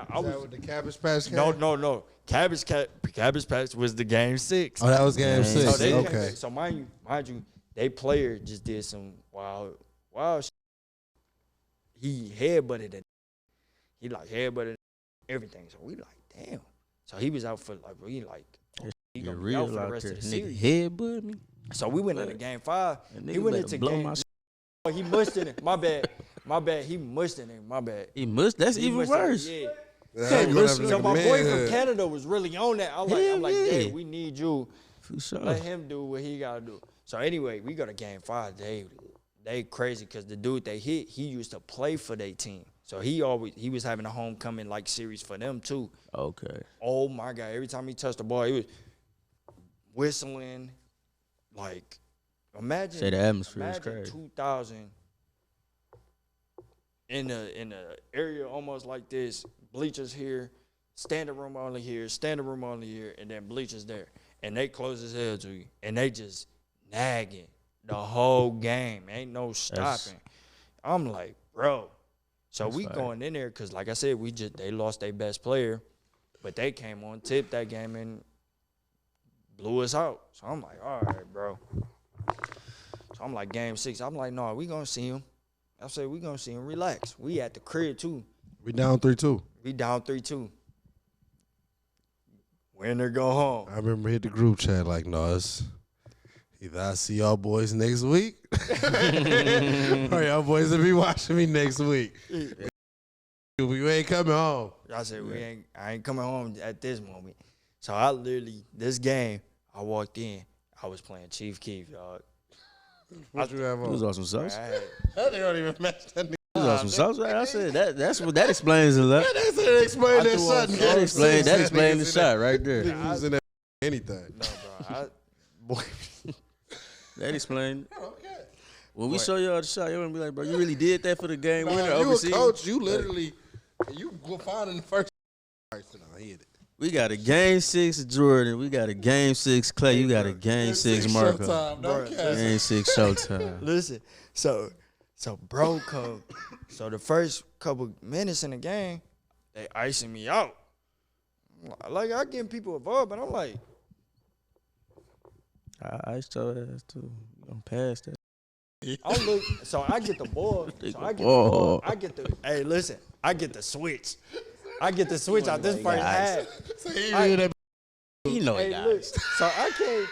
I was with the Cabbage Patch Kid? No. Cabbage Patch was the game 6. Oh, that was game 6. So they came okay. back. So mind you, they player just did some wild shit. He headbutted it. He like headbutted everything. So we like, damn. So he was out for like, he like, he gonna be out for the rest of the series. Headbutt me. So we went into game 5. He went into game. He mushed it in. My bad. He mushed it in. My bad. He mushed. That's even worse. Yeah. So my boy from Canada was really on that. I'm like, yeah. yeah, we need you. For sure. Let him do what he gotta do. So anyway, we go to game 5. They crazy because the dude they hit, he used to play for their team. So he was having a homecoming like series for them too. Okay. Oh my God! Every time he touched the ball, he was whistling. Like, imagine. Say the atmosphere is crazy. 2000 in a area almost like this. Bleachers here, standing room only here, and then bleachers there. And they close as hell to you, and they just nagging the whole game. Ain't no stopping. I'm like, bro. So we going in there because, like I said, they lost their best player, but they came on tip that game and blew us out. So I'm like, all right, bro. So I'm like, game 6. I'm like, no, we gonna see him. I said, we gonna see him. Relax. We at the crib too. We down 3-2. We down 3-2. Winner go home. I remember hit the group chat like, no, it's either I see y'all boys next week or y'all boys will be watching me next week. We ain't coming home. I said, I ain't coming home at this moment. So I literally, this game, I walked in, I was playing Chief Keef, dog. What you have on? It was on some sauce. That don't even match that nigga. It was on some sauce. I said that explains a lot. That explains that shot. That explains the shot right there. Niggas was in that anything. No, bro. That explained. Okay. When we show y'all the shot, y'all gonna be like, bro, you really did that for the game winner You overseas? a coach. You literally, you go find in the first. All right, so now hit it. We got a game 6 Jordan. We got a game 6 Clay. You got a game 6 Marco. Game 6 Showtime. Listen, so bro come. So the first couple minutes in the game, they icing me out. Like, I getting people involved, but I'm like, I iced your ass too. I'm past that. So I get the ball. Hey, listen, I get the switch. I get the switch out this first half. You know it, look, guys. so I can't.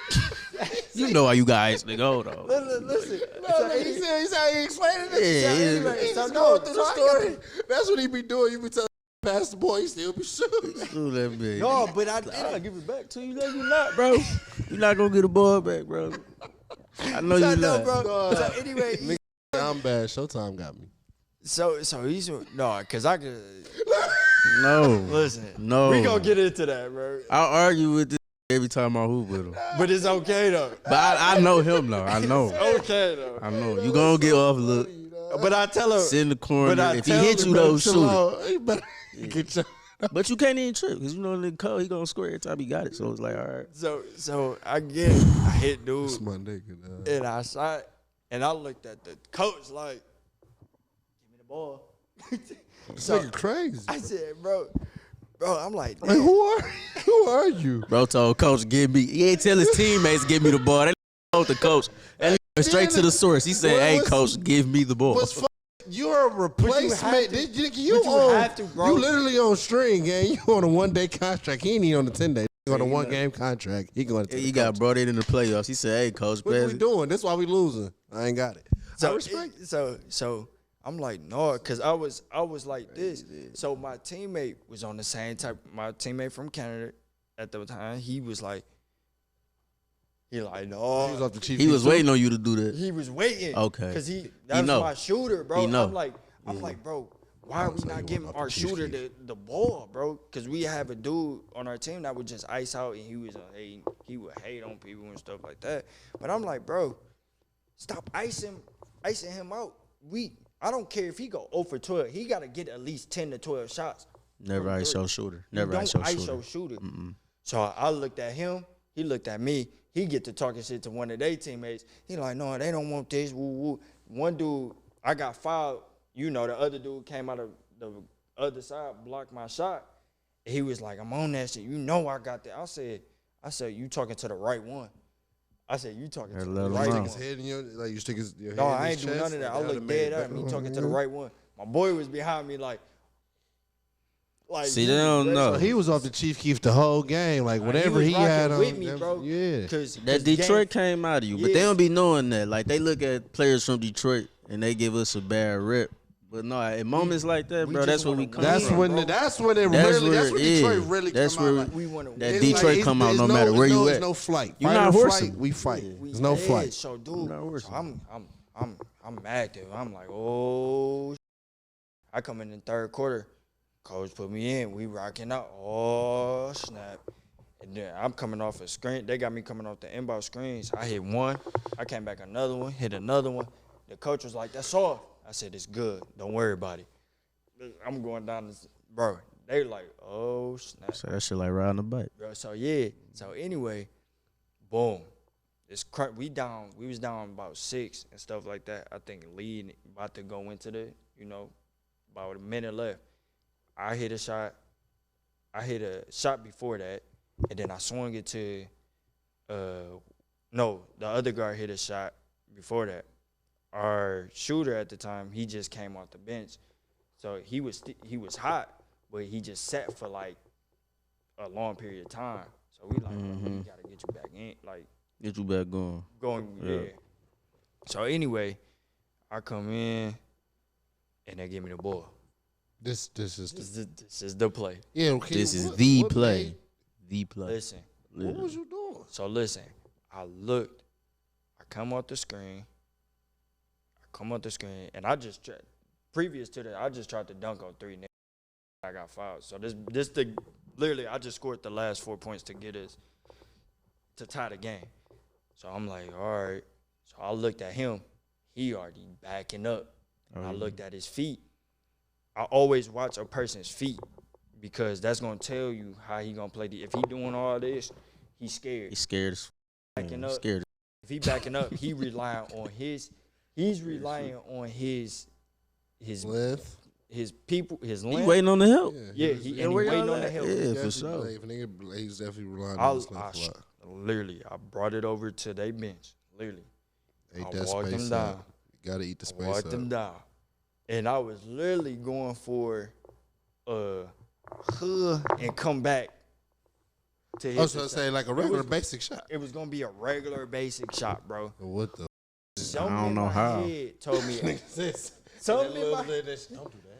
You know how you guys nigga. Hold on. Listen. He said he explaining it. Yeah. He's going through the story. That's what he be doing. You be telling pass the ball, he still be shooting. Screw that bitch. No, but I give it back to you. No, you not, bro. You're not gonna get the ball back, bro. I know you're not, bro. No. So anyway, I'm bad. Showtime got me. So he's cause I could. No. Listen. No. We gonna get into that, bro. I'll argue with this every time I hoop with him. But it's okay though. But I know him though. I know. Okay though. I know. You gonna get off look. But I tell him. Sit in the corner. But If he hit you though, shoot it. Get But you can't even trip because you know the code he gonna score every time he got it. So it's like, all right. So I get it. I hit dude. It's my nigga. And I shot. And I looked at the coach like, give me the ball. This nigga crazy. I said, bro, I'm like, who are you? Bro told coach, he ain't tell his teammates give me the ball. They told the coach. And he went straight to the source. He said, hey, coach, give me the ball. You're a replacement. You literally on string, gang. You on a 1-day contract. He ain't even on a 10-day. He on a 1-game contract. He got brought in the playoffs. He said, hey, coach, what we doing? That's why we losing. I ain't got it. So I'm like, no, because I was like this. So my teammate was on the same type. My teammate from Canada at the time, he was like, no. He was waiting on you to do that. He was waiting. Okay. Because that was my shooter, bro. I'm like, bro, why are we not giving our shooter the ball, bro? Because we have a dude on our team that would just ice out and he would hate on people and stuff like that. But I'm like, bro, stop icing him out. I don't care if he go 0 for 12. He got to get at least 10 to 12 shots. Never ice your shooter. Mm-mm. So I looked at him. He looked at me. He get to talking shit to one of their teammates. He like, no, they don't want this. Woo, woo. One dude, I got fouled. You know, the other dude came out of the other side blocked my shot. And he was like, I'm on that shit. You know I got that. I said, you talking to the right one. I said, you talking to the right one. His head in your, like you stick your head No, in I his ain't do none of that. I looked dead at him. He talking to the right one. My boy was behind me like see, they don't know. So he was off the Chief Keef the whole game. Like, whatever he had on. With me, bro. Yeah. Cause That Detroit came out of you, but Yeah. they don't be knowing that. Like, they look at players from Detroit and they give us a bad rep. But no, at moments like that, we bro, just that's when we wanna come. That's win, when bro. that's when it That's really where that's when it is. Detroit really That's come where out. Like, we want to that win. Detroit it's- come out it's no matter where you There's at. no flight. You're Fight not or horsing. flight, we fight. We There's no dead. flight. So, dude, not horsing. so I'm active. I'm like, oh. I come in the third quarter. Coach put me in. We rocking out. Oh, snap. And then I'm coming off a screen. They got me coming off the inbound screens. I hit one. I came back another one, hit another one. The coach was like, that's all. I said, it's good. Don't worry about it. I'm going down this. Bro, they like, oh, snap. So that shit like riding a bike. Bro, so, yeah. So, anyway, boom. We was down about 6 and stuff like that. I think lead about to go into the, about a minute left. I hit a shot before that, and then I swung it to, the other guard hit a shot before that. Our shooter at the time, he just came off the bench, so he was hot, but he just sat for like a long period of time. So we like, bro, we gotta get you back in, like Get you back going. yeah. So anyway, I come in, and they give me the ball. This is This is the play. yeah. Okay, This is the what play. made- The play. Listen. What was you doing? So listen, I looked. I come off the screen. And I just tried. Previous to that, I just tried to dunk on 3 niggas. I got fouled. So literally, I just scored the last 4 points to get us to tie the game. So I'm like, all right. So I looked at him. He already backing up. And I looked at his feet. I always watch a person's feet because that's gonna tell you how he gonna play. If he doing all this, he's scared. He's scared as Backing up. scared. If he backing up, he's relying on his Length. his people, his He length. waiting on the help. Yeah, he where waiting y'all on the at? help. Yeah, for sure. Like, if a nigga, he's definitely relying on his length a lot. Literally, I brought it over to their bench. Literally, Ate I that walked space them down. out. You gotta eat the space Walked out. them down, and I was literally going for and come back to hit. I was gonna say like a regular basic shot. It was gonna be a regular basic shot, bro. What the? Something I don't in know my how. head told me. Don't Something in my do that.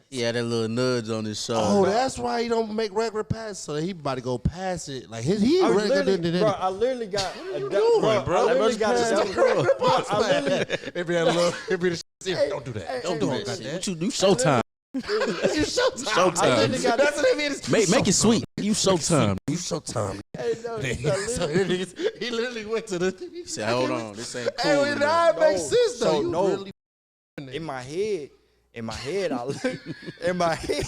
Yeah, that little nudge on his shoulder. Oh, that's why he don't make regular passes. So he about to go pass it. Like he I regular literally, than bro, I literally got a doing, bro? I literally got a bro, I literally, It be that little. It be the. Don't do that. Don't do That that. shit. What you do? Showtime. You showtime. Showtime. That's what it means. Make it sweet. You Showtime. You showtime. hey, no, So he literally went to the. He said, "Hold on, this ain't cool." Hey, well, that makes sense though. So You no. really in my head, I look in my head,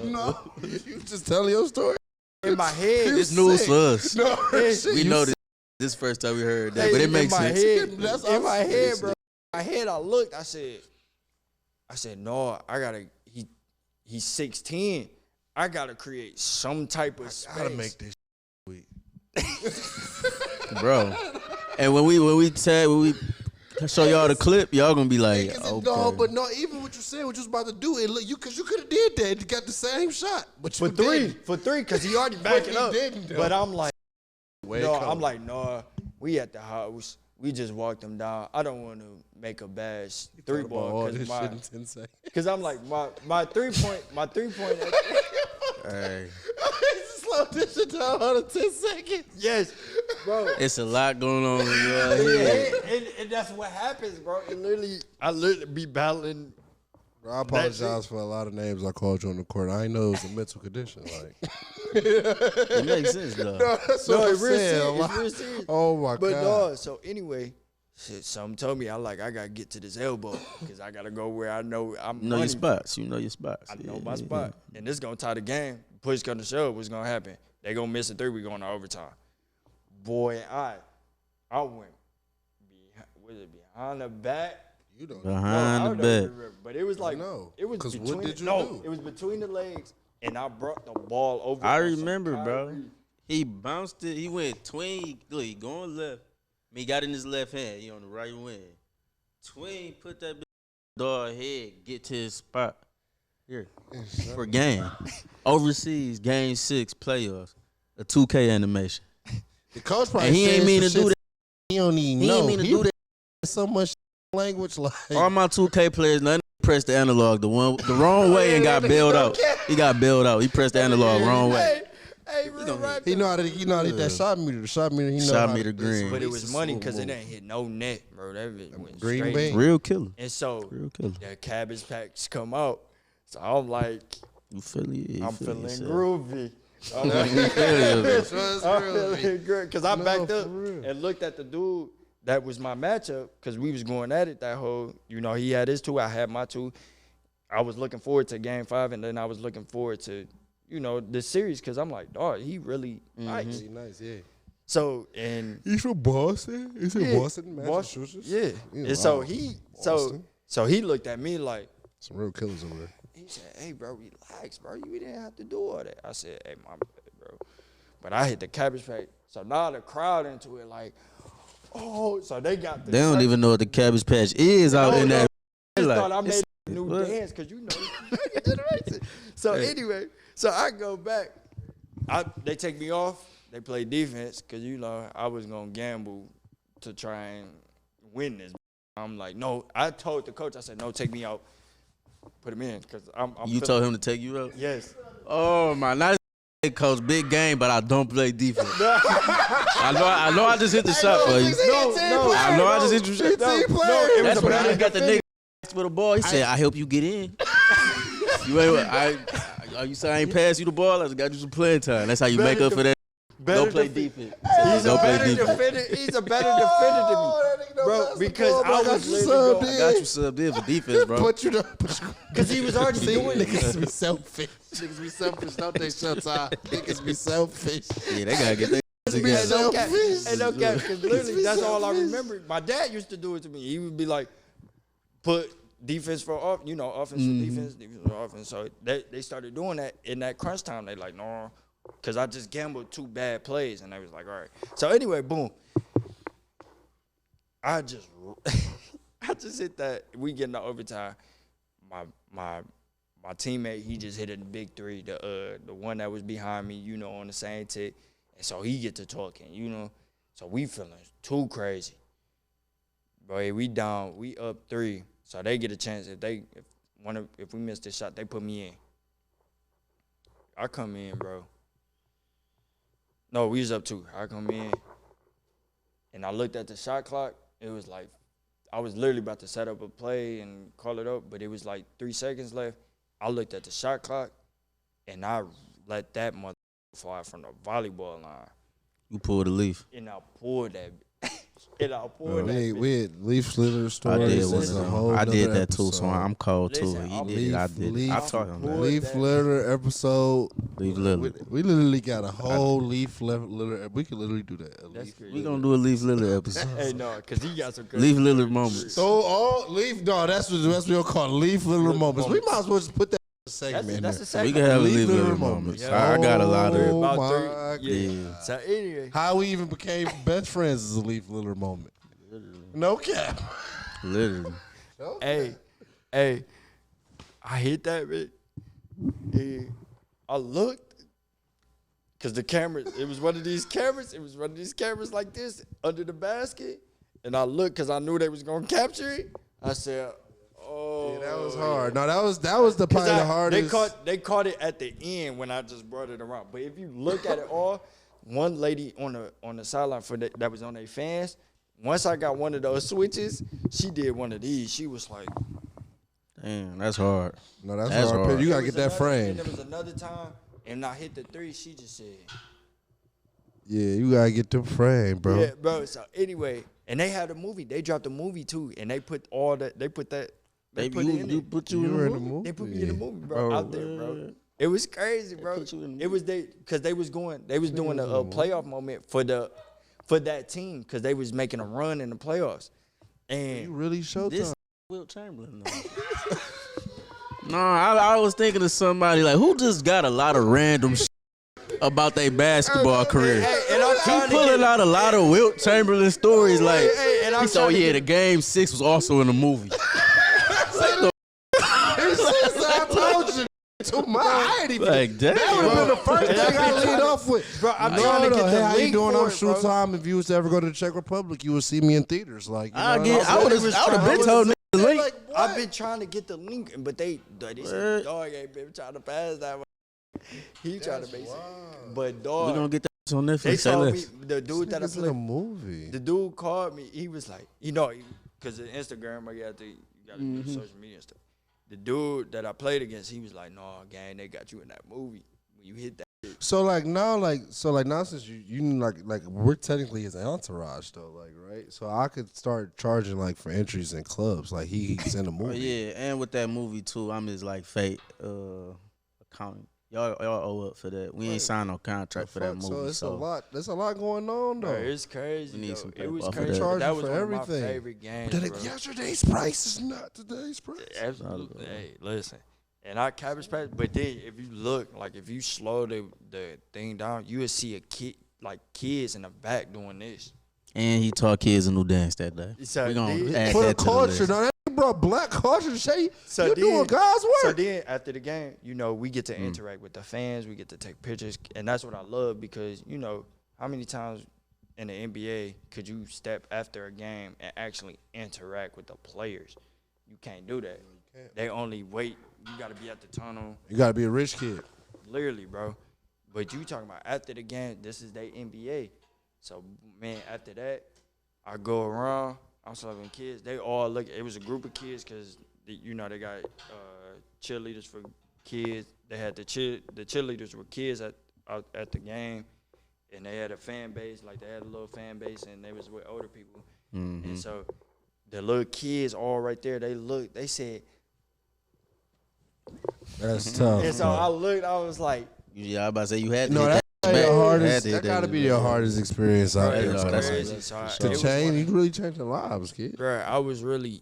no. You just telling your story. in my head, This news for us. No, We know this first time we heard that, but it makes in my sense. Head, That's in my awesome. head, bro. In my head, I looked. I said, no, I gotta. He's 6'10". I gotta create some type of space. I gotta make this week. Bro. And when we show y'all the clip, y'all gonna be like, okay. No, but no. Even what you said, what you was about to do, it look because you could have did that. You got the same shot, but you for three, because he already backing he up. didn't, though. But I'm like, I'm like, no, we at the house. We just walked them down. I don't want to make a bad 3-ball because I'm like my 3-point. Hey, slow this shit down on 10 seconds. Yes, bro. it's a lot going on in your head. And that's what happens, bro. I literally be battling. Bro, I apologize for a lot of names I called you on the court. I ain't know it was a mental condition. Like, It makes sense though. that's No, what I'm it's real saying. serious. Like, It's real serious. oh my But god. no, so anyway, something told me I gotta get to this elbow because I gotta go where I know I'm. You know your spots. You know your spots. I know my spot, and this gonna tie the game. Push come to shove, what's gonna happen? They gonna miss a 3. We going to overtime. Boy, I went behind the back. You don't. No, I Behind don't the back. remember, but it was like know. it was 'Cause between. what did you no, do? it was between the legs, and I brought the ball over. I on some remember, bro. Kyrie. He bounced it. He went tween. Look, he going left. He got in his left hand. He on the right wing. Tween put that dog head, get to his spot. Here. For game. Overseas, game 6, playoffs. A 2K animation. The coach probably And he ain't said mean some to do shit that. He don't even He know. ain't mean to do that. So much language like. All my 2K players, none pressed the analog the wrong way and got bailed out. He got bailed out. He pressed the analog wrong way. Hey, real rap. He know how to hit that shot meter. The shot meter. He know Shot how meter to- green. But it was money because it ain't hit no net, bro. That went Green straight. bean. Real killer. And so Real killer. the cabbage packs come out. So I'm like, You feel it? I'm feeling groovy. I'm That's I'm real. feeling good because I No, backed for up real. and looked at the dude that was my matchup because we was going at it that whole. He had his 2, I had my 2. I was looking forward to Game 5, and then I was looking forward to this series because I'm like, dog, he really nice. He nice, yeah. So and He's from Boston. Is it yeah, Boston, Massachusetts? yeah, Yeah, and so wow. he Boston. so he looked at me like. Some real killers over there. He said, "Hey, bro, relax, bro. You didn't have to do all that." I said, "Hey, my bad, bro." But I hit the cabbage patch. So now the crowd into it like, oh, so they got the. They don't even know what the Cabbage Patch is out in that. I Like, thought I made a new what? dance because younger generation. So anyway, so I go back. They take me off. They play defense because I was gonna gamble to try and win this. I'm like, no. I told the coach, I said, no, take me out. Put him in because I'm. You told him to take you out? Yes. Oh my, not coach, big game, but I don't play defense. I know I just hit the shot for you. No, I know I just hit the shot. No, Team player. it was That's a when I better got the defender. nigga with the ball. He said, I help you get in. You ain't, you say I ain't pass you the ball, I just got you some playing time. That's how you make up for that. Go play defense. He's a Go play better defense. defender. He's a better defender than me, bro. Because I was literally I got you subbed in for defense, bro. But you know, because he was already doing it. niggas be selfish. Niggas be selfish, don't they, Showtime? Niggas be selfish. Yeah, they gotta get their Hey, together. no cap. Hey, no cap. Because literally, be that's all I selfish. remember. My dad used to do it to me. He would be like, put defense for offense for defense for offense. So they started doing that in that crunch time. They like, no, because I just gambled 2 bad plays, and they was like, all right. So anyway, boom. I just hit that. We get into overtime. My teammate, he just hit a big 3. The one that was behind me, on the same tick. And so he get to talking, So we feeling too crazy. Boy, we down. We up 3. So they get a chance. If we miss this shot, they put me in. I come in, bro. No, we was up 2. I come in. And I looked at the shot clock. It was like, I was literally about to set up a play and call it up, but it was like 3 seconds left. I looked at the shot clock, and I let that mother fly from the volleyball line. You pulled a leaf. And I poured that. And I poured that. We had Leaf Slither I stories. did This one is of a them. whole I did nother that too, so episode. I'm cold too. Listen, He I'm did it. I did it. I taught him that. Leaf Litter episode. Leaf Lily. We literally got a whole Leaf Litter. We could literally do that. That's crazy. We gonna do a Leaf Lily episode. Hey, no, because he got some good. Leaf Lily moments. So all Leaf, no, that's what we'll call Leaf Litter moments. We might as well just put that segment in That's there. a second. We can have a Leaf Leaf Lily Lily moments. moments. I got a lot of Oh, it. About my 3. Yeah. God. So anyway. How we even became best friends is a Leaf Litter moment. No cap. Literally. Hey, I hit that bit. And I looked, cause the camera, it was one of these cameras. It was one of these cameras like this under the basket. And I looked, cause I knew they was gonna capture it. I said, "Oh, Yeah, that was hard. No, that was the probably the hardest. They caught it at the end when I just brought it around. But if you look at it all, one lady on the sideline that was on their fans. Once I got one of those switches, she did one of these. She was like, Damn, that's hard. No, that's That's hard. hard. You gotta There was get that another- frame. And there was another time, and I hit the 3. She just said, Yeah, you gotta get the frame, bro. "Yeah, bro." So anyway, and they had a movie. They dropped a movie too, and they put all that. They put that. They put it in you it. put you You in were the in the movie? movie. They put me in the movie, bro, Bro, out there, bro. It was crazy, bro. put you in the It was because they was doing a playoff moment for that team because they was making a run in the playoffs, You and really Showtime. This Wilt Chamberlain. No, I was thinking of somebody like who just got a lot of random shit about their basketball career. And I'm trying to Pulling out a lot of Wilt Chamberlain stories. Like and I'm he said, "Oh trying to yeah, get- the Game 6 was also in the movie." I told you. To my, I ain't even. Like, damn, that would have been the first And thing I lead off with. Bro, I'm No, trying to get hey, the how you link doing? for I'm it, bro. Showtime. If you was to ever go to the Czech Republic, you would see me in theaters. Like, you I know, would have been told niggas to link. like, I've been trying to get the link, but they said, dog ain't been trying to pass that one. He trying to make it. But We dog, gonna get that on Netflix. they Say told me, less. the dude that I It's in a played, movie. the dude called me. He was like, because the Instagram, you got to do social media and stuff. The dude that I played against, he was like, no, gang, they got you in that movie. When you hit that. So now since you like we're technically his entourage though, like, right? So I could start charging like for entries in clubs, like he's in the Oh, movie. yeah, and with that movie too, I'm his like fake accountant. Y'all owe up for that. We ain't signed no contract for that movie. So it's a lot. There's a lot going on though. Bro, it's crazy. We need though. some It paper was off of crazy. that. That Charging was for one everything. of my favorite games, But then bro. yesterday's price is not today's price. Absolutely. Hey, listen. And I cabbage patch, but then if you look, like if you slow the thing down, you would see kids in the back doing this. And he taught kids a new dance that day. So We gonna did- add For the that to the culture, list. though, that brought black culture to say So you doing then- God's So work. then after the game, we get to interact with the fans, we get to take pictures, and that's what I love because how many times in the NBA could you step after a game and actually interact with the players? You can't do that. They only wait. You got to be at the tunnel. You gotta be a rich kid. Literally, bro. But you talking about after the game, this is their NBA. So, man, after that, I go around. I'm serving kids. They all look. It was a group of kids because, they got cheerleaders for kids. They had the cheerleaders were kids at the game. And they had a fan base. Like, they had a little fan base, and they was with older people. And so the little kids all right there, they said. That's tough. And so I looked, I was like, Yeah, I about to say you had to No, hit that's back. your Had hardest. to hit That gotta be back. your hardest experience out bro, there. it was no, that's crazy. So it To was change, funny. you really changing lives, kid. Bro, I was really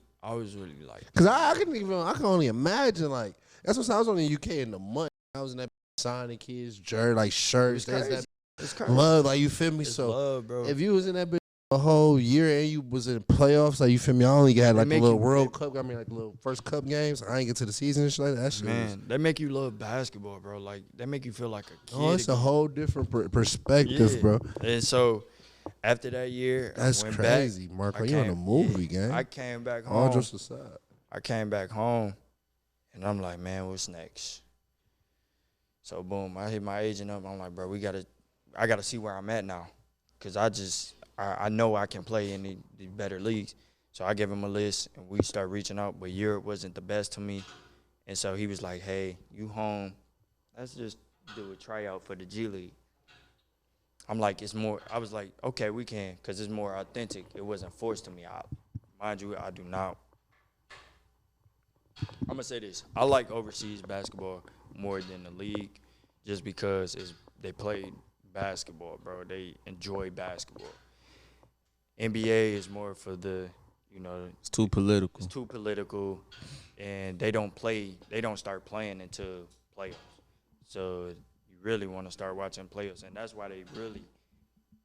like, Cause I can only imagine, like, that's what I was on the UK in the month. I was in that signing kids, like shirts. There's that it's crazy. love, like, you feel me? It's So love, bro. if you was in that bitch a whole year and you was in playoffs, like, you feel me? I only got like the make little you- World Cup, got me like the little first cup games. I ain't get to the season and shit like that. That shit was, Man, they make you love basketball, bro. Like, they make you feel like a kid. oh, it's a again. whole different perspective, Yeah. bro. And so, after that year, That's I went crazy, back. Marco. I You in a came- movie, yeah, gang. I came back All home. jokes aside. I came back home, and I'm like, man, what's next? So boom, I hit my agent up. I'm like, bro, I gotta see where I'm at now, cause I know I can play in the better leagues. So I gave him a list, and we start reaching out. But Europe wasn't the best to me, and so he was like, hey, you home? Let's just do a tryout for the G League. I'm like, it's more. I was like, okay, we can, cause it's more authentic. It wasn't forced to me. Mind you, I do not. I'm gonna say this: I like overseas basketball more than the league, just because they play basketball, bro. They enjoy basketball. NBA is more for the, It's too political. it's too political, and they don't start playing until playoffs. So you really want to start watching playoffs, and that's why they really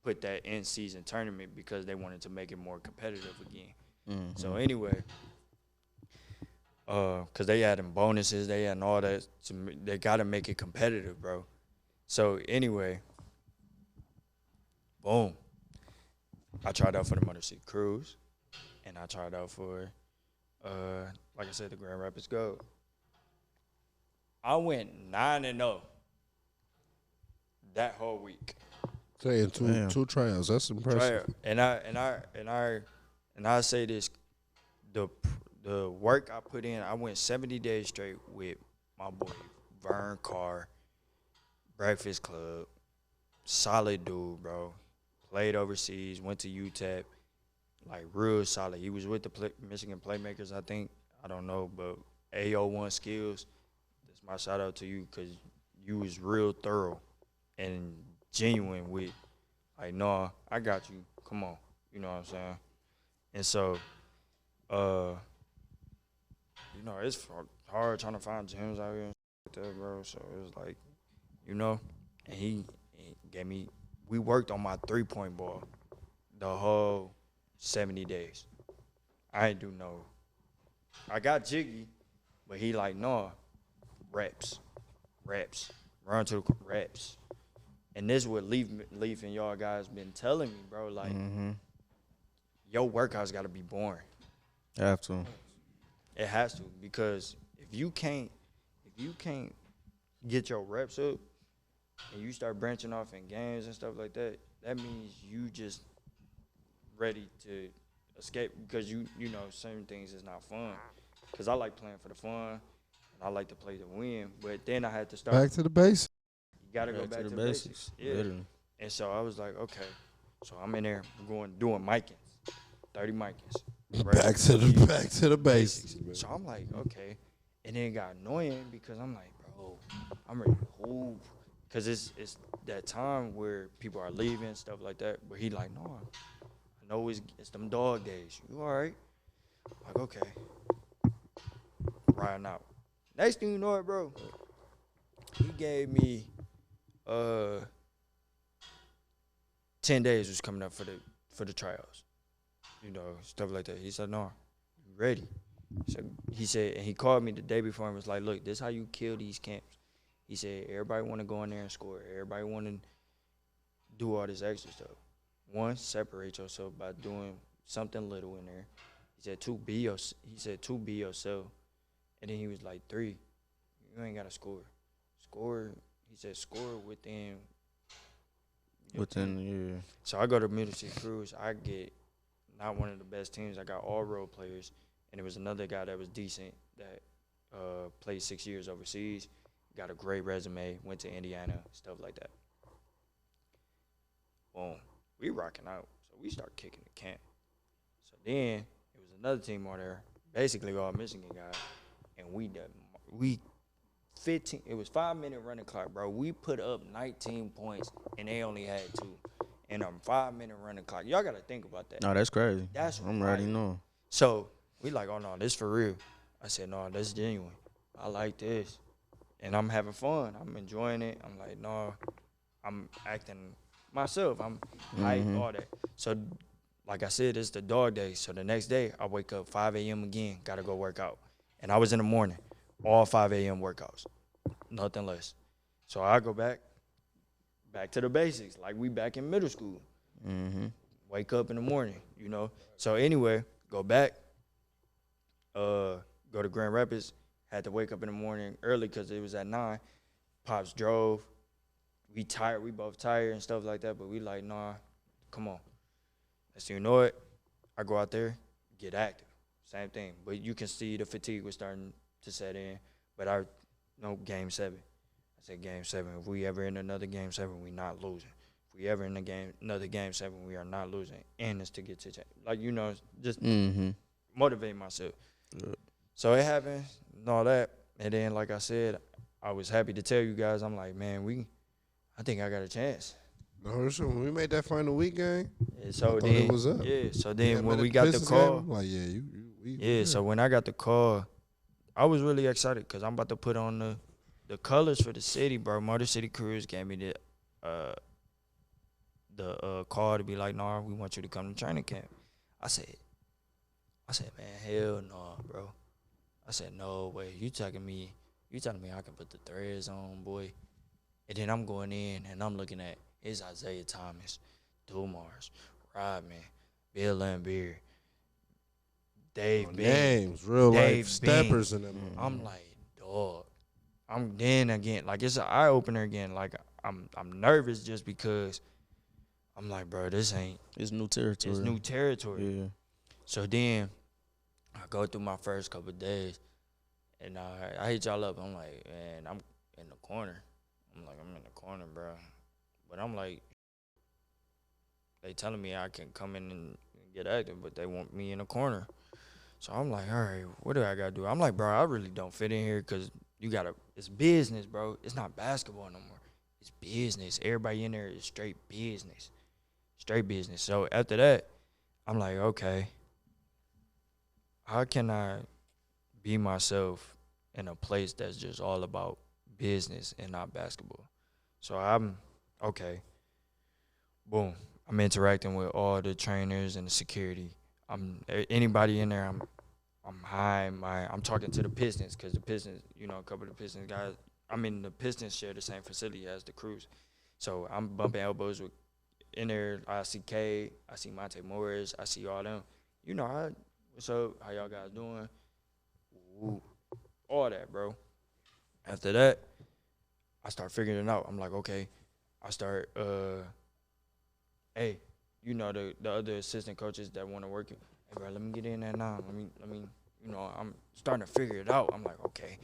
put that in-season tournament, because they wanted to make it more competitive again. So anyway. Because they adding bonuses, they adding all that. They got to make it competitive, bro. So, anyway, boom. I tried out for the Motor City Cruise, and I tried out for, like I said, the Grand Rapids Gold. I went 9-0 that whole week. Saying Damn. two tryouts. That's impressive. Tryout. And I say this, the work I put in, I went 70 days straight with my boy Vern Carr, Breakfast Club, solid dude, bro. Played overseas, went to UTEP, like real solid. He was with the Michigan Playmakers, I think. I don't know, but AO1 skills. That's my shout out to you, because you was real thorough and genuine with, like, no, I got you. Come on, you know what I'm saying? And so, you know, it's hard trying to find gyms out here and like that, bro. So it was like, you know, and he gave me. We worked on my 3-point ball the whole 70 days. I ain't do no. I got jiggy, but he like, no, reps, run to the reps. And this is what Leaf and y'all guys been telling me, bro. Like, your workouts got to be boring. Have to. It has to, because if you can't get your reps up and you start branching off in games and stuff like that, that means you just ready to escape, because you know certain things is not fun. Because I like playing for the fun, and I like to play to win. But then I had to start. Back to the basics. You got to go back to the basics. Yeah. Literally. And so I was like, okay. So I'm in there doing micings, 30 micings. Back to the basics. So I'm like, okay. And then it got annoying because I'm like, bro, I'm ready to hoop. Because it's that time where people are leaving, stuff like that. But he like, no, I know it's them dog days. You all right? I'm like, okay. Riding out. Next thing you know it, bro, he gave me 10 days was coming up for the tryouts. You know, stuff like that. He said, no, you ready? So he said, and he called me the day before and was like, look, this is how you kill these camps. He said, everybody want to go in there and score. Everybody want to do all this extra stuff. One, separate yourself by doing something little in there. He said, two, be yourself. And then he was like, 3, you ain't got to score. He said, score within. Yeah. So I go to Middle City Cruise. I get not one of the best teams. I got all role players. And there was another guy that was decent that played 6 years overseas, got a great resume, went to Indiana, stuff like that. Boom. We rocking out. So we start kicking the camp. So then it was another team on there, basically all Michigan guys. And we 15, it was 5-minute running clock, bro. We put up 19 points and they only had 2. And a 5-minute running clock. Y'all got to think about that. No, that's crazy. I'm already knowing. So we like, oh no, this for real. I said, no, this genuine. I like this. And I'm having fun. I'm enjoying it. I'm like, no, I'm acting myself. I'm hype, all that. So like I said, it's the dog day. So the next day I wake up 5 a.m. again, gotta go work out. And I was in the morning, all 5 a.m. workouts, nothing less. So I go back to the basics, like we back in middle school. Wake up in the morning, you know. So anyway, go back, go to Grand Rapids. Had to wake up in the morning early because it was at 9. Pops drove. We tired. We both tired and stuff like that. But we like, nah, come on. As you know it, I go out there, get active. Same thing. But you can see the fatigue was starting to set in. But game 7. I said game 7. If we ever in another game 7, we not losing. If we ever in another game 7, we are not losing. And it's to get to like, you know, just motivate myself. Yeah. So it happened and all that. And then, like I said, I was happy to tell you guys, I'm like, man, I think I got a chance. No, sure. When we made that final week game, And so I thought then, it was up. yeah. So then Yeah, when but we the got the Pistons call, game, like, yeah, we yeah. So when I got the call, I was really excited because I'm about to put on the colors for the city, bro. Motor City Cruise gave me the call to be like, nah, we want you to come to training camp. I said, man, hell no, bro. I said, no way. You telling me I can put the threads on, boy. And then I'm going in and I'm looking at, it's Isaiah Thomas, Dumars, Rodman, Bill Lambier, Dave Bean. Names, real Dave life steppers Bean. in them. I'm like, dog. I'm then again, like it's an eye opener again. Like I'm nervous just because I'm like, bro, it's new territory. It's new territory. Yeah. So then I go through my first couple of days, and I hit y'all up. I'm like, man, I'm in the corner. I'm in the corner, bro. But I'm like, they telling me I can come in and get active, but they want me in the corner. So I'm like, all right, what do I got to do? I'm like, bro, I really don't fit in here because it's business, bro. It's not basketball no more. It's business. Everybody in there is straight business. Straight business. So after that, I'm like, okay, how can I be myself in a place that's just all about business and not basketball. So I'm okay. Boom. I'm interacting with all the trainers and the security. Anybody in there. I'm talking to the Pistons because the Pistons, a couple of the Pistons guys. The Pistons share the same facility as the Crews, so I'm bumping elbows with in there. I see K, I see Monte Morris, I see all them. What's up? How y'all guys doing? Ooh, all that, bro. After that, I start figuring it out. I'm like, okay. I start, hey, the other assistant coaches that want to work. Hey, bro, let me get in there now. Let me. I'm starting to figure it out. I'm like, okay,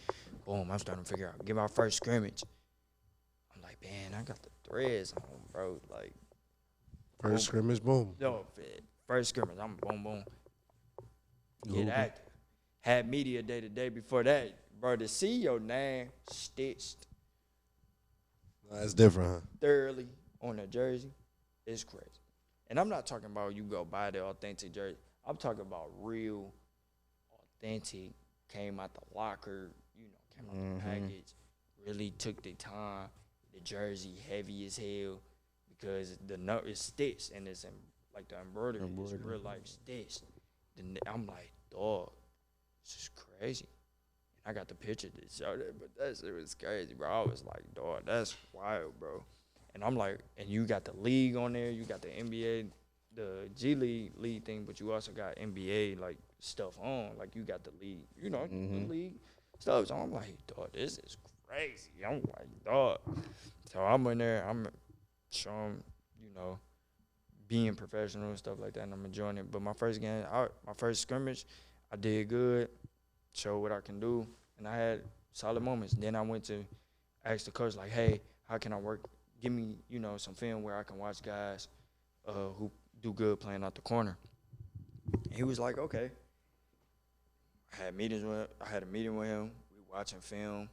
boom. I'm starting to figure out. Get my first scrimmage. I'm like, man, I got the threads on, bro. Like, First scrimmage, boom. No, first scrimmage. I'm boom, boom. Get active. Had media day the day before that, bro. To see your name stitched That's different, huh? thoroughly on a jersey is crazy. And I'm not talking about you go buy the authentic jersey. I'm talking about real, authentic, came out the locker, came out the package, really took the time. The jersey heavy as hell because the note is stitched and it's like the embroidery is real life stitched. Then I'm like, dog, this is crazy. I got the picture to show that, but that shit was crazy, bro. I was like, dog, that's wild, bro. And I'm like, and you got the league on there, you got the NBA, the G League thing, but you also got NBA like stuff on, like you got the league, the league stuff. So I'm like, dog, this is crazy. I'm like, dog. So I'm in there, I'm showing, being professional and stuff like that, and I'm enjoying it. But my first game, my first scrimmage, I did good, showed what I can do, and I had solid moments. Then I went to ask the coach, like, hey, how can I work? Give me, some film where I can watch guys who do good playing out the corner. And he was like, okay. I had a meeting with him. We watching film,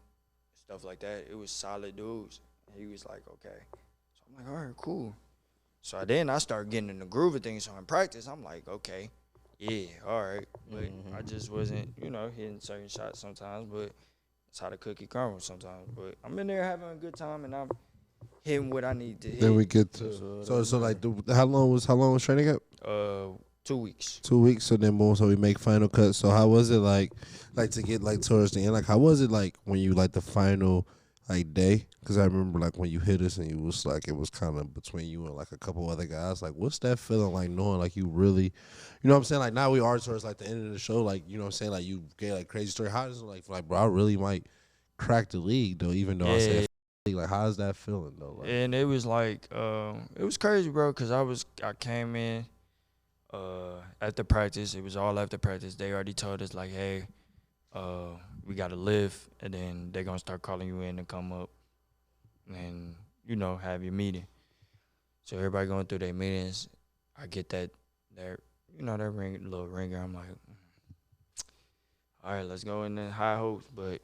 stuff like that. It was solid dudes. And he was like, okay. So I'm like, all right, cool. So then I started getting in the groove of things. So in practice, I'm like, okay, yeah, all right. But I just wasn't, hitting certain shots sometimes. But that's how the cookie crumbles sometimes. But I'm in there having a good time, and I'm hitting what I need to hit. Then we get to so like how long was training camp? 2 weeks. 2 weeks. So then boom. So we make final cuts. So how was it like to get like towards the end? Like how was it like when you like the final like day? Because I remember like when you hit us and you was like it was kind of between you and like a couple other guys. Like what's that feeling like knowing like you really, you know what I'm saying? Like now we are towards like the end of the show. Like you know what I'm saying? Like you gave like crazy story. How does it like bro? I really might crack the league though. Even though I said like how's that feeling though? Like, and it was like it was crazy, bro. Because I came in after practice. It was all after practice. They already told us like, hey, we got to lift, and then they're gonna start calling you in to come up and have your meeting. So everybody going through their meetings. I get that little ringer. I'm like, all right, let's go in the high hopes, but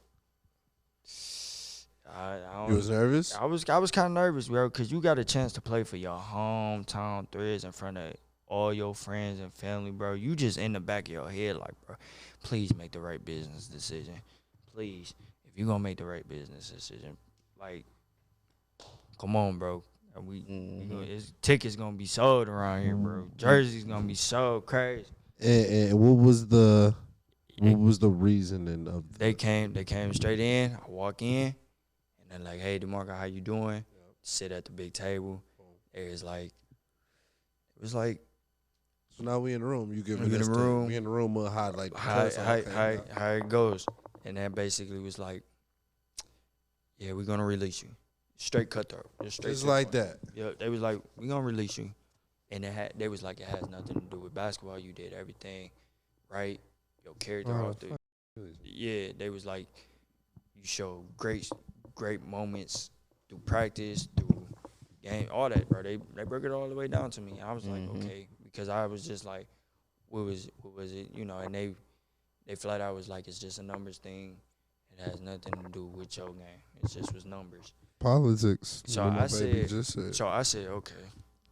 I don't. you was nervous? I was kind of nervous, bro, because you got a chance to play for your hometown Threads in front of all your friends and family, bro. You just in the back of your head like, bro, please make the right business decision. Please, if you're going to make the right business decision, like, come on, bro. Tickets going to be sold around here, bro. Jerseys going to be sold crazy. And what was the reasoning of They came straight in. I walk in, and they're like, hey, DeMarco, how you doing? Yep. Sit at the big table. It was like. So now we in the room. You giving we us in the room. We in the room. How it goes, and that basically was like, yeah, we're gonna release you, straight cutthroat, just like that. Yeah, they was like, we gonna release you, and they was like, it has nothing to do with basketball. You did everything right. Your character off the. Yeah, they was like, you show great moments through practice, through game, all that, bro. They broke it all the way down to me. I was like, okay, because I was just like, what was it, and they flat out was like, it's just a numbers thing. It has nothing to do with your game. It just was numbers. Politics. So I said, okay.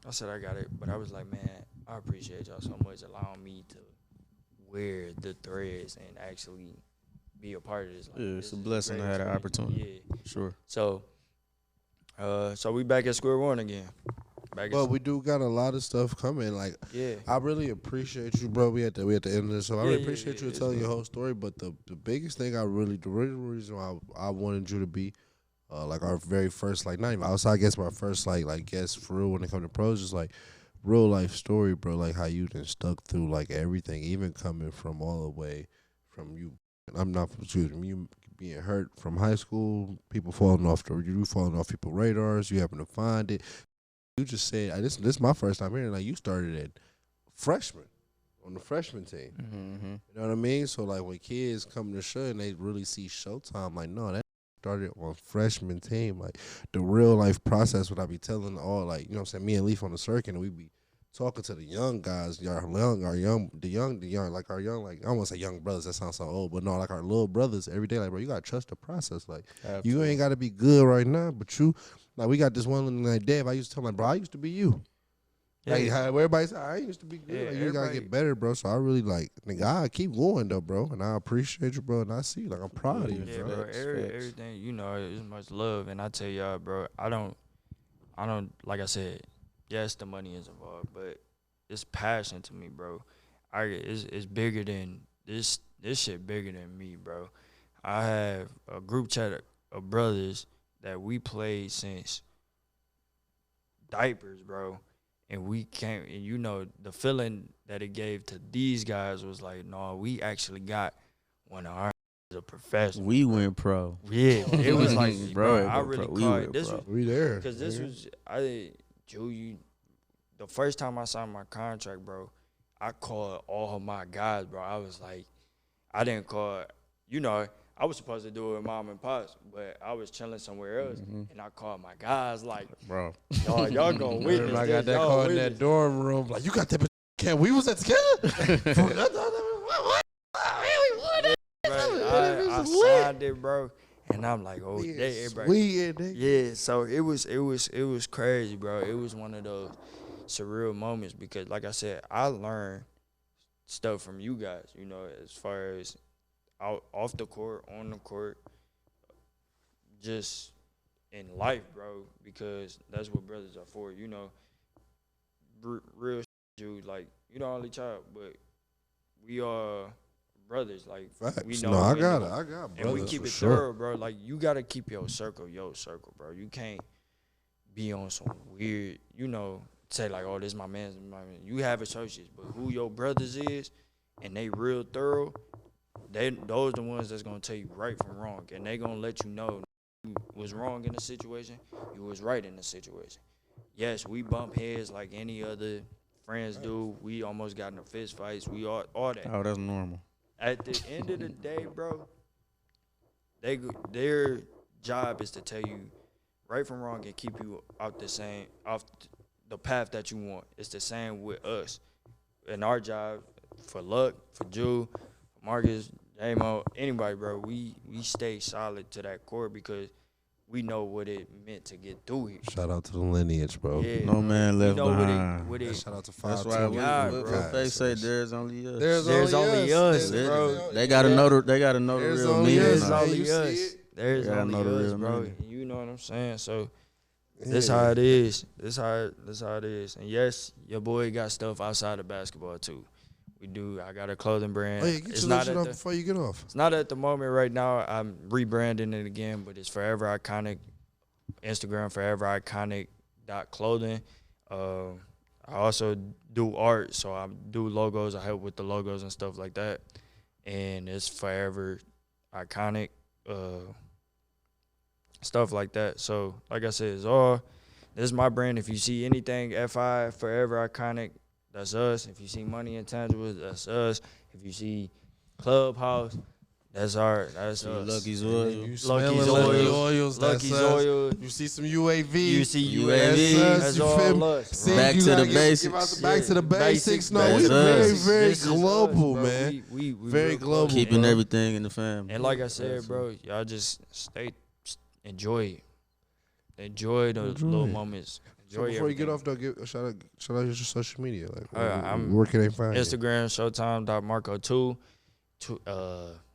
I said I got it, but I was like, man, I appreciate y'all so much allowing me to wear the threads and actually be a part of this. Like, Yeah, this it's a is blessing to great have that experience. opportunity. Yeah. Sure. So, so we back at square one again. But we do got a lot of stuff coming. Like, yeah. I really appreciate you, bro. We at the end of this, so I really Yeah, appreciate you it's telling good. your whole story. But the biggest thing the real reason why I wanted you to be, like our very first, like not even outside guest, but our first like guest for real when it comes to pros, is like real life story, bro. Like how you done stuck through like everything, even coming from all the way from you. I'm not excuse me, you being hurt from high school, people falling off you falling off people's radars, you having to find it. You just said this is my first time hearing like you started at freshman on the freshman team. Mm-hmm. You know what I mean? So like when kids come to show and they really see Showtime, like no, that started on freshman team. Like the real life process, what I be telling all like, you know what I'm saying, me and Leaf on the circuit, and we be talking to the young guys, the young, like our young, like I don't want to say young brothers, that sounds so old, but no, like our little brothers every day, like bro, you gotta trust the process. Like you ain't gotta be good right now, but you like we got this one like Dave, I used to tell him, bro, I used to be you. Yeah. Like how everybody say, I used to be good. Yeah, like, you gotta get better, bro. So I really like, nigga, I keep going though, bro. And I appreciate you, bro. And I see you, like I'm proud of you, Yeah, bro. bro. Everything, you know, is much love. And I tell y'all, bro, I don't, like I said, yes, the money is involved, but it's passion to me, bro. It's bigger than this shit bigger than me, bro. I have a group chat of brothers that we played since diapers, bro. And we came, and you know, the feeling that it gave to these guys was like, no, we actually got one of our a professional. We went pro. Yeah, it was like, bro, Bro, I really we caught went this pro. was We there. because this was the first time I signed my contract, bro. I called all of my guys, bro. I was like, I didn't call, you know, I was supposed to do it with mom and pops, but I was chilling somewhere else, and I called my guys like, Bro. y'all gonna witness I this. got that y'all call in witness. that dorm room. Like, you got that can we was at together? I signed it, bro, and I'm like, oh, yeah. So it was crazy, bro. It was one of those surreal moments because, like I said, I learned stuff from you guys. You know, as far as off the court, on the court, just in life, bro. Because that's what brothers are for. You know, real dude, like you the only child, but we are brothers. Like Facts. we know. No, I we got know. it. I got brothers and we keep for it sure. thorough, bro. Like you gotta keep your circle, bro. You can't be on some weird, you know, say like, oh, this my man. You have associates, but who your brothers is, and they real thorough. Those the ones that's gonna tell you right from wrong, and they gonna let you know you was wrong in the situation, you was right in the situation. Yes, we bump heads like any other friends do. We almost got into fist fights. We all that. Oh, that's normal. At the end of the day, bro, their job is to tell you right from wrong and keep you off the path that you want. It's the same with us. And our job, for Luck, for Jew, for Marcus, J-Mo, anybody, bro, we stay solid to that core because we know what it meant to get through here. Shout out to the lineage, bro. Yeah, No man left behind. Shout out to That's 520. why God, what they say there's only us. There's only us, bro. They gotta know the There's real only meaning. us, There's now. man. only You see us. it? There's Yeah, I only know the us, real bro. meaning. You know what I'm saying? So this how it is. This how it is. And yes, your boy got stuff outside of basketball too. We do. I got a clothing brand. Oh, yeah, get your shit off before you get off. It's not at the moment right now. I'm rebranding it again, but it's Forever Iconic. Instagram Forever Iconic .clothing. I also do art, so I do logos. I help with the logos and stuff like that. And it's Forever Iconic, stuff like that. So, like I said, this is my brand. If you see anything FI Forever Iconic, that's us. If you see Money Intangibles, that's us. If you see Clubhouse, that's us. Lucky's Oil. You Lucky's smelling Lucky Oils, that's Lucky's us. Oil. You see some UAV. You see UAV. That's you all feel me? us. See, Back you to gotta the give basics. out the back to the basics. No, That's we very, us. very This is global, us, bro. man. We Very real global. close. Keeping bro. everything in the family. And like I said, bro, y'all just enjoy it. Enjoy the little moments. So Enjoy before you get everything. off, though, shout out your social media. Like, I'm where can they find you? Instagram, Showtime.Marco2.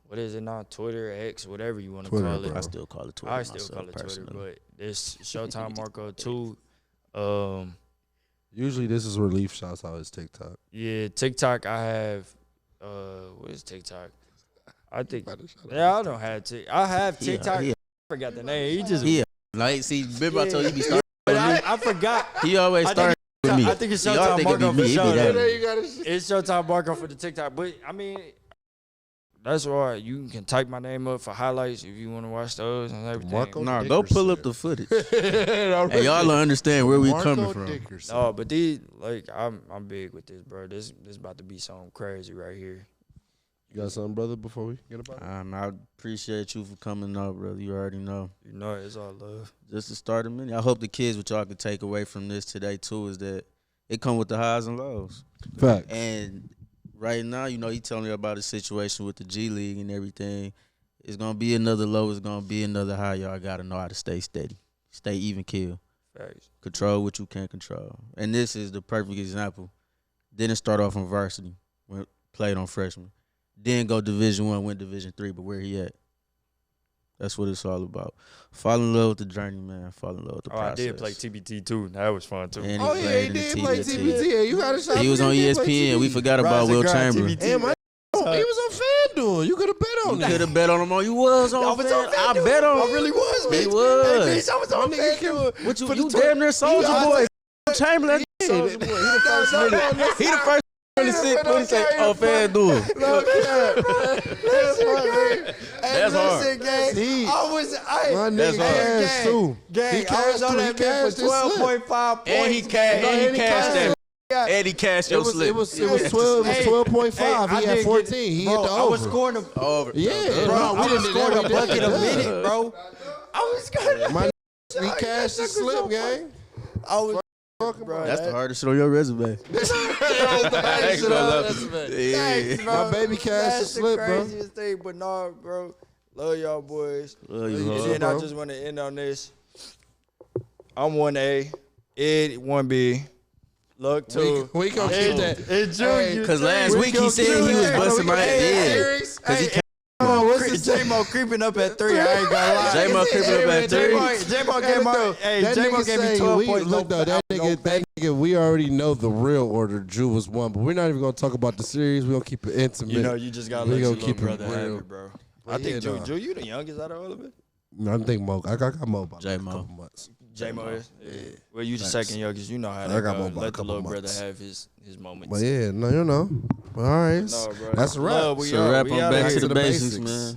what is it now? Twitter, X, whatever you want to Twitter, call it. bro. I still call it Twitter. I still call it Twitter, personally. but this Showtime Marco 2. Usually this is relief shots out his TikTok. Yeah, TikTok. I have. What is TikTok? I think. Yeah, I don't have TikTok. I have TikTok. I forgot the name. He just. Like, see, remember I told you he be starting. But I forgot. He always starts with me. I think it's Y'all Showtime think it be Marco for me, it be sure. that. It's Showtime Marco for the TikTok. But I mean, that's why you can type my name up for highlights if you want to watch those and everything. Marco Nah, go pull up the footage. And y'all will understand where we coming from. No, but these like I'm big with this, bro. This about to be something crazy right here. You got something, brother, before we get about it? I appreciate you for coming up, brother. You already know. You know it's all love. Just to start a minute. I hope the kids, what y'all can take away from this today too, is that it come with the highs and lows. Fact. And right now, you know, he telling me about the situation with the G League and everything. It's gonna be another low. It's gonna be another high. Y'all gotta know how to stay steady, stay even keel. Facts. Control what you can't control. And this is the perfect example. Didn't start off in varsity, went played on freshman. Then go Division I, went Division III, but where he at? That's what it's all about. Fall in love with the journey, man. Fall in love with the process. I did play TBT too. That was fun too. And Oh, yeah, he did play TBT. You got a shot. He was on ESPN. We forgot about Will Chamberlain. He was on FanDuel. You could have bet on You that. could have bet on him. You was on FanDuel. I bet on him. I really was, He bitch. was. Hey, bitch, I was on FanDuel. What you damn near Soldier Boy. Chamberlain. He the first really sick when he said, "Oh, FanDuel." That's hard. Gang, I was, My nigga cashed too. Gang, I was on that bit for 12.5 points. And he cashed that. And he cashed your slip. It was 12.5. He had 14. He hit the over. I was scoring a Over. Yeah, bro. we I was scoring a bucket a did. minute, bro. I was scoring. My he cashed the slip, gang. I was, bro. That's the hardest shit on your resume. Thanks, bro. My baby cashed the That's slip, the bro. craziest thing, but no, bro. Love y'all boys. Love you, Love you, hard. And then bro. I just want to end on this. I'm 1A, Ed 1B, Luck 2. We gonna keep that. And Junior. Cause last week he said he was busting my head. Cause he J-Mo creeping up at 3. I ain't gonna lie. J-Mo creeping up at 3. J-Mo gave my. Hey, That J-Mo nigga gave me say 12 points. Look though, that nigga, we already know the real order. Drew was one, but we're not even gonna talk about the series. We're gonna keep it intimate. You know, you just gotta We let your gonna little keep it brother have real. it, bro. But I think yeah, Drew, you the youngest out of all of it. No, I think Mo. I got Mo by like a J-Mo. couple months. J-Mo is. Yeah. Well, you the Thanks. second youngest. You know how I that got go. Mo by a Let the couple little brother months. have his moments. But yeah, no, you know. All right. No, bro. That's a wrap. Love, we So out. wrap We on outta back here. to the basics, man.